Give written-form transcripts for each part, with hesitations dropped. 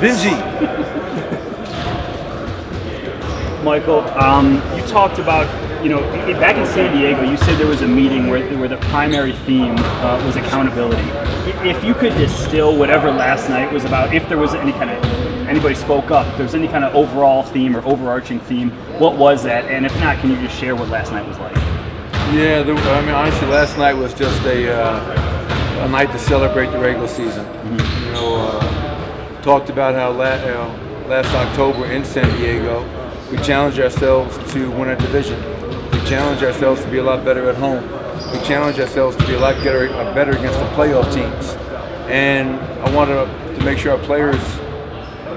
Busy. Michael, you talked about, back in San Diego, you said there was a meeting where the primary theme was accountability. If you could distill whatever last night was about, if there was anybody spoke up, if there was any kind of overall theme or overarching theme, what was that? And if not, can you just share what last night was like? Yeah, honestly, last night was just a night to celebrate the regular season. Talked about how last October in San Diego, we challenged ourselves to win a division. We challenged ourselves to be a lot better at home. We challenged ourselves to be a lot better against the playoff teams. And I wanted to make sure our players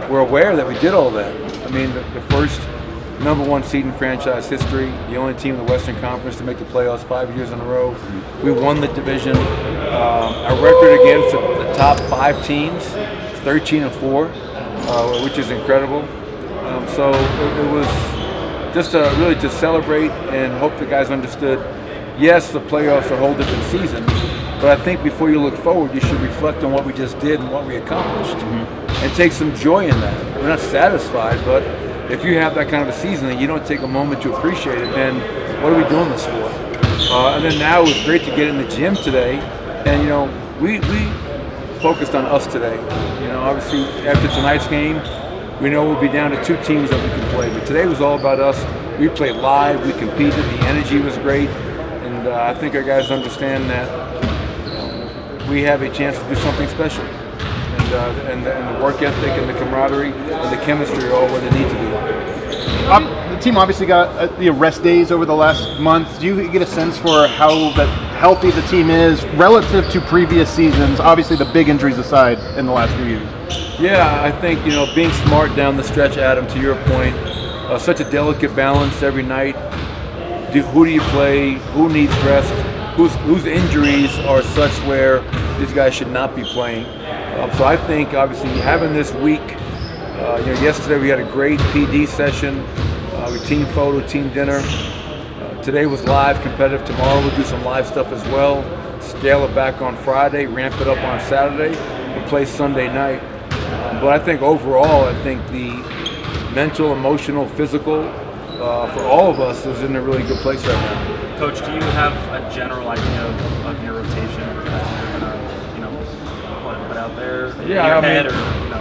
were aware that we did all that. I mean, the first #1 seed in franchise history, the only team in the Western Conference to make the playoffs 5 years in a row. We won the division. Our record against the top 5 teams is 13-4, which is incredible. So it was just really to celebrate and hope the guys understood, yes, the playoffs are a whole different season, but I think before you look forward, you should reflect on what we just did and what we accomplished and take some joy in that. We're not satisfied, but if you have that kind of a season and you don't take a moment to appreciate it, then what are we doing this for? And then now it was great to get in the gym today, and we focused on us today. Obviously after tonight's game, we know we'll be down to 2 teams that we can play, but today was all about us. We played live, we competed, the energy was great, and I think our guys understand that we have a chance to do something special. And the work ethic and the camaraderie and the chemistry are all where they need to be. The team obviously got the rest days over the last month. Do you get a sense for how healthy the team is relative to previous seasons? Obviously, the big injuries aside in the last few years. Yeah, I think being smart down the stretch, Adam. To your point, such a delicate balance every night. Who do you play? Who needs rest? Whose injuries are such where these guys should not be playing? So I think obviously having this week. Yesterday we had a great PD session. We team photo, team dinner. Today was live, competitive. Tomorrow we'll do some live stuff as well. Scale it back on Friday, ramp it up on Saturday, and play Sunday night. But I think overall, the mental, emotional, physical, for all of us is in a really good place right now. Coach, do you have a general idea of your rotation that you're going to put out there in your head?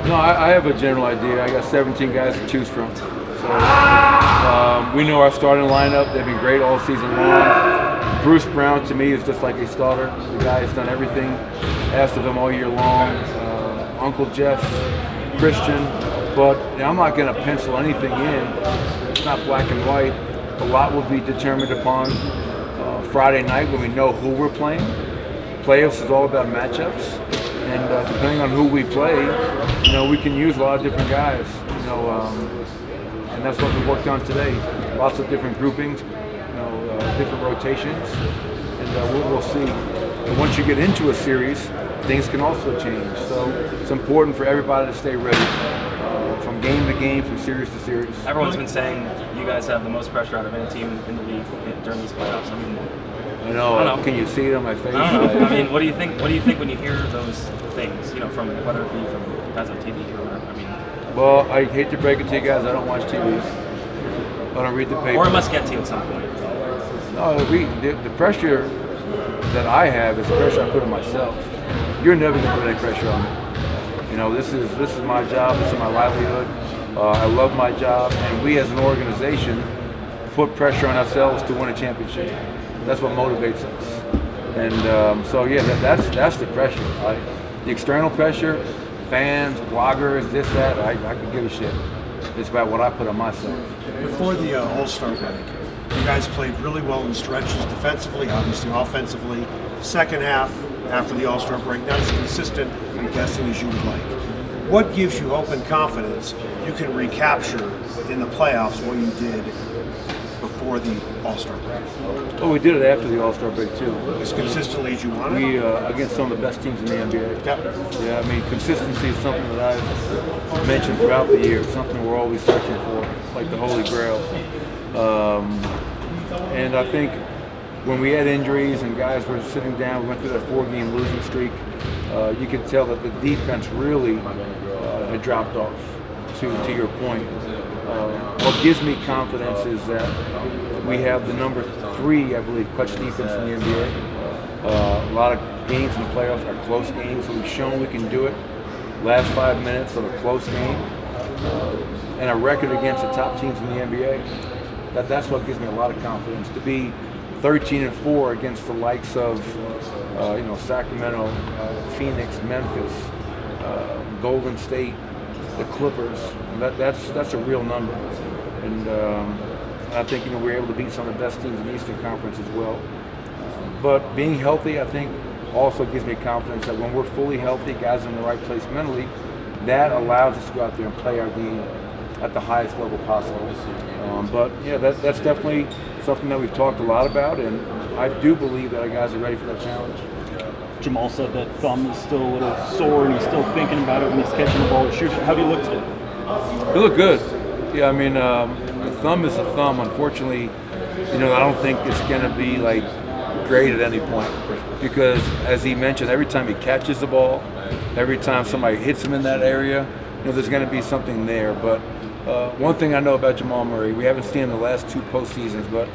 No, I have a general idea. I got 17 guys to choose from. So we know our starting lineup. They've been great all season long. Bruce Brown, to me, is just like a starter. The guy has done everything asked of him all year long. Uncle Jeff, Christian, but I'm not going to pencil anything in. It's not black and white. A lot will be determined upon Friday night when we know who we're playing. Playoffs is all about matchups, and depending on who we play, we can use a lot of different guys. And that's what we worked on today. Lots of different groupings, different rotations, and we'll see. But once you get into a series, things can also change. So it's important for everybody to stay ready from game to game, from series to series. Everyone's been saying you guys have the most pressure out of any team in the league during these playoffs. I know. Can you see it on my face? I mean, what do you think? What do you think when you hear those things? From whether it be from guys on TV or whatever. Well, I hate to break it to you guys. I don't watch TV. I don't read the paper. Or it must get to you at some point. No, the pressure that I have is the pressure I put on myself. You're never going to put any pressure on me. This is my job. This is my livelihood. I love my job, and we as an organization put pressure on ourselves to win a championship. That's what motivates us. And that's the pressure. The external pressure, fans, bloggers, this, that, I could give a shit. It's about what I put on myself. Before the All-Star break, you guys played really well in stretches defensively, obviously offensively. Second half, after the All-Star break, not as consistent, I'm guessing, as you would like. What gives you hope and confidence you can recapture in the playoffs what you did before the All-Star break? Well, we did it after the All-Star break, too. As consistently as you wanted? We, against some of the best teams in the NBA. Yep. Yeah, consistency is something that I've mentioned throughout the year, something we're always searching for, like the Holy Grail. And I think when we had injuries and guys were sitting down, we went through that 4-game losing streak, you could tell that the defense really had dropped off, to your point. What gives me confidence is that we have the number 3, I believe, clutch defense in the NBA. A lot of games in the playoffs are close games, so we've shown we can do it. Last 5 minutes of a close game, and a record against the top teams in the NBA. That's what gives me a lot of confidence. To be 13-4 against the likes of Sacramento, Phoenix, Memphis, Golden State, the Clippers. That's a real number, and I think we're able to beat some of the best teams in the Eastern Conference as well. But being healthy, I think, also gives me confidence that when we're fully healthy, guys are in the right place mentally, that allows us to go out there and play our game at the highest level possible. But yeah, that's definitely something that we've talked a lot about, and I do believe that our guys are ready for that challenge. Jamal said that thumb is still a little sore and he's still thinking about it when he's catching the ball. How do you look today? It looked good. Yeah, I mean, the thumb is a thumb. Unfortunately, I don't think it's going to be like great at any point, because as he mentioned, every time he catches the ball, every time somebody hits him in that area, there's going to be something there. But one thing I know about Jamal Murray, we haven't seen him the last 2 postseasons, but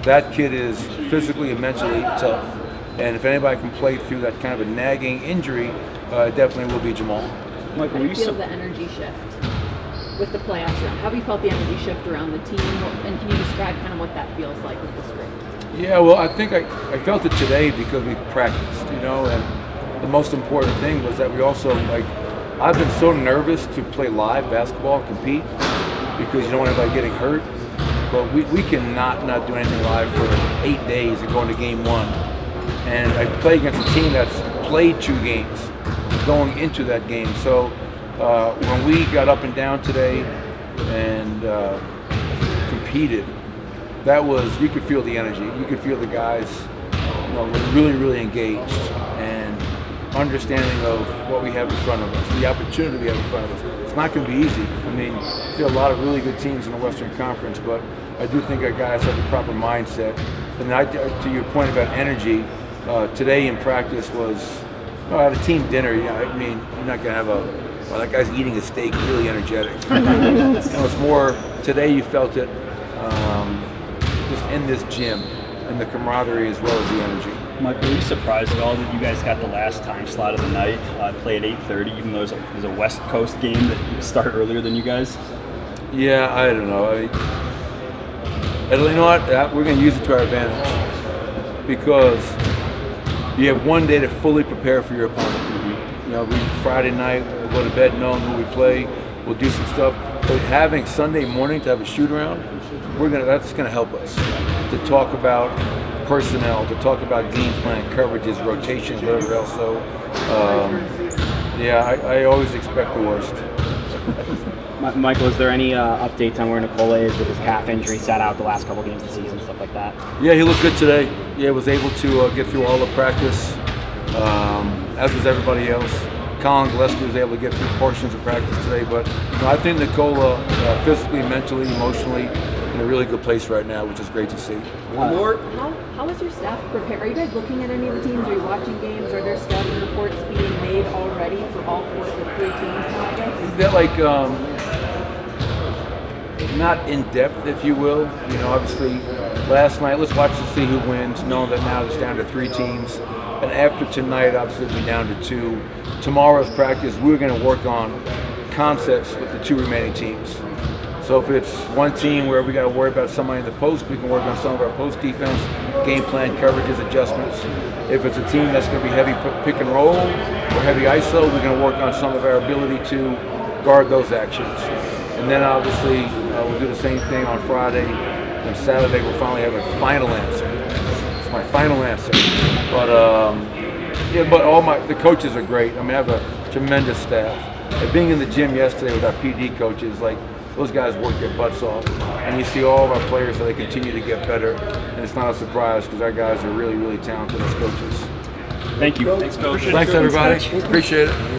that kid is physically and mentally tough. And if anybody can play through that kind of a nagging injury, it definitely will be Jamal. Michael, how do you feel the energy shift with the playoffs around? How have you felt the energy shift around the team? And can you describe kind of what that feels like with this group? Yeah, well, I think I felt it today because we practiced, and the most important thing was that we also, I've been so nervous to play live basketball, compete, because you don't want anybody getting hurt. But we cannot not do anything live for 8 days and go into game 1. And I play against a team that's played 2 games going into that game. So when we got up and down today and competed, you could feel the energy. You could feel the guys were really, really engaged and understanding of what we have in front of us, the opportunity we have in front of us. It's not going to be easy. I mean, there are a lot of really good teams in the Western Conference, but I do think our guys have the proper mindset. And to your point about energy, today in practice was, at a team dinner, I mean, you're not going to have that guy's eating a steak, really energetic. It's more, today you felt it just in this gym, and the camaraderie as well as the energy. Michael, were you surprised at all that you guys got the last time slot of the night, play at 8:30, even though there's a West Coast game that start earlier than you guys? Yeah, I don't know. You know what? We're going to use it to our advantage, because you have 1 day to fully prepare for your opponent. Friday night, we'll go to bed knowing who we play. We'll do some stuff. But having Sunday morning to have a shoot around, that's going to help us to talk about personnel, to talk about game plan, coverages, rotations, whatever else. So, I always expect the worst. Michael, is there any updates on where Nicole is with his calf injury, sat out the last couple games of the season, stuff like that? Yeah, he looked good today. Yeah, was able to get through all the practice, as was everybody else. Colin Gillespie was able to get through portions of practice today, but I think Nicola, physically, mentally, emotionally, in a really good place right now, which is great to see. One more. How is your staff prepared? Are you guys looking at any of the teams? Are you watching games? Are there scouting reports being made already for all 4 of the 3 teams now, I guess? They're not in depth, if you will. Obviously, last night, let's watch to see who wins, knowing that now it's down to 3 teams. And after tonight, obviously, it'll be down to 2. Tomorrow's practice, we're going to work on concepts with the 2 remaining teams. So if it's one team where we got to worry about somebody in the post, we can work on some of our post defense, game plan, coverages, adjustments. If it's a team that's going to be heavy pick and roll or heavy ISO, we're going to work on some of our ability to guard those actions. And then obviously we'll do the same thing on Friday, and Saturday we'll finally have a final answer. It's my final answer. But but the coaches are great. I mean, I have a tremendous staff. And being in the gym yesterday with our PD coaches, those guys work their butts off, and you see all of our players how they continue to get better, and it's not a surprise because our guys are really, really talented as coaches. Thank you. Thanks, Coach. Thanks, everybody. Appreciate it.